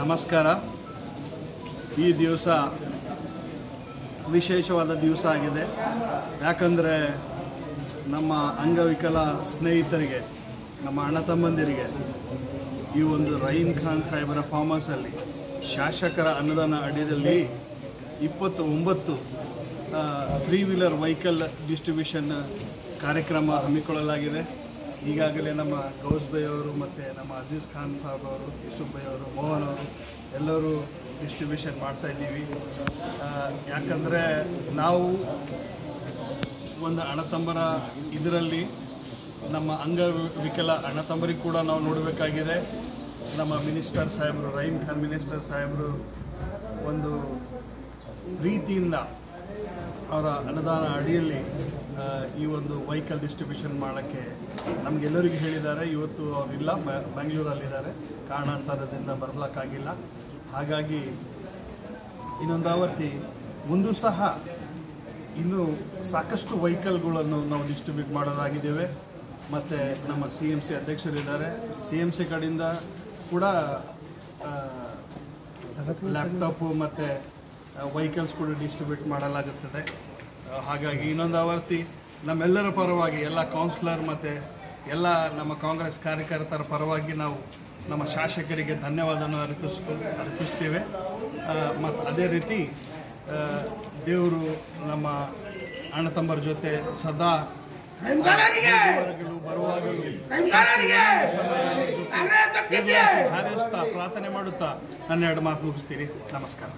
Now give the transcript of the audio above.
ನಮಸ್ಕಾರ. ಈ ದಿವಸ ವಿಶೇಷವಾದ ದಿವಸ ಆಗಿದೆ. ಯಾಕಂದರೆ ನಮ್ಮ ಅಂಗವಿಕಲ ಸ್ನೇಹಿತರಿಗೆ, ನಮ್ಮ ಅಣ್ಣ ತಮ್ಮಂದಿರಿಗೆ ಈ ಒಂದು ರಹೀಮ್ ಖಾನ್ ಸಾಹೇಬರ ಫಾರ್ಮ್ ಹೌಸಲ್ಲಿ ಶಾಸಕರ ಅನುದಾನ ಅಡಿಯಲ್ಲಿ 29 3 ವೀಲರ್ ವೆಹಿಕಲ್ ಡಿಸ್ಟ್ರಿಬ್ಯೂಷನ್ ಕಾರ್ಯಕ್ರಮ ಹಮ್ಮಿಕೊಳ್ಳಲಾಗಿದೆ. ಈಗಾಗಲೇ ನಮ್ಮ ಗೌಸ್ ಭೈ ಅವರು ಮತ್ತು ನಮ್ಮ ಅಜೀಜ್ ಖಾನ್ ಸಾಹೇಬ್ ಅವರು, ಯೂಸುಫ್ ಭೈ ಅವರು, ಮೋಹನ್ ಅವರು ಎಲ್ಲರೂ ಡಿಸ್ಟ್ರಿಬ್ಯೂಷನ್ ಮಾಡ್ತಾಯಿದ್ದೀವಿ. ಯಾಕಂದರೆ ನಾವು ಒಂದು ಅಣ್ಣತಮ್ಮರ ಇದರಲ್ಲಿ ನಮ್ಮ ಅಂಗವಿಕಲ ಅಣ್ಣತಮ್ಮರಿಗೆ ಕೂಡ ನಾವು ನೋಡಬೇಕಾಗಿದೆ. ನಮ್ಮ ಮಿನಿಸ್ಟರ್ ಸಾಹೇಬರು, ರಹೀಮ್ ಖಾನ್ ಮಿನಿಸ್ಟರ್ ಸಾಹೇಬರು ಒಂದು ಪ್ರೀತಿಯಿಂದ ಅವರ ಅನುದಾನ ಅಡಿಯಲ್ಲಿ ಈ ಒಂದು ವೆಹಿಕಲ್ ಡಿಸ್ಟ್ರಿಬ್ಯೂಷನ್ ಮಾಡೋಕ್ಕೆ ನಮಗೆಲ್ಲರಿಗೂ ಹೇಳಿದ್ದಾರೆ. ಇವತ್ತು ಅವರಿಲ್ಲ, ಬೆಂಗಳೂರಲ್ಲಿದ್ದಾರೆ, ಕಾರಣಾಂತರದಿಂದ ಬರಲಿಕ್ಕಾಗಿಲ್ಲ. ಹಾಗಾಗಿ ಇನ್ನೊಂದು ಆವರ್ತಿ ಮುಂದೂ ಸಹ ಇನ್ನೂ ಸಾಕಷ್ಟು ವೆಹಿಕಲ್ಗಳನ್ನು ನಾವು ಡಿಸ್ಟ್ರಿಬ್ಯೂಟ್ ಮಾಡೋದಾಗಿದ್ದೇವೆ. ಮತ್ತು ನಮ್ಮ CMC ಅಧ್ಯಕ್ಷರಿದ್ದಾರೆ, CMC ಕಡೆಯಿಂದ ಕೂಡ ಲ್ಯಾಪ್ಟಾಪು ಮತ್ತು ವೆಹಿಕಲ್ಸ್ ಕೂಡ ಡಿಸ್ಟ್ರಿಬ್ಯೂಟ್ ಮಾಡಲಾಗುತ್ತದೆ. ಹಾಗಾಗಿ ಇನ್ನೊಂದು ಆವರ್ತಿ ನಮ್ಮೆಲ್ಲರ ಪರವಾಗಿ, ಎಲ್ಲ ಕೌನ್ಸಿಲರ್ ಮತ್ತು ಎಲ್ಲ ನಮ್ಮ ಕಾಂಗ್ರೆಸ್ ಕಾರ್ಯಕರ್ತರ ಪರವಾಗಿ ನಾವು ನಮ್ಮ ಶಾಸಕರಿಗೆ ಧನ್ಯವಾದವನ್ನು ಅರ್ಪಿಸ್ತೇವೆ. ಮತ್ತು ಅದೇ ರೀತಿ ದೇವರು ನಮ್ಮ ಅಣ್ಣ ತಮ್ಮರ ಜೊತೆ ಸದಾ ಬರುವಾಗಲೂ ಹಾರೈಸ್ತಾ ಪ್ರಾರ್ಥನೆ ಮಾಡುತ್ತಾ 12 ಮಾತು ಮುಗಿಸ್ತೀನಿ. ನಮಸ್ಕಾರ.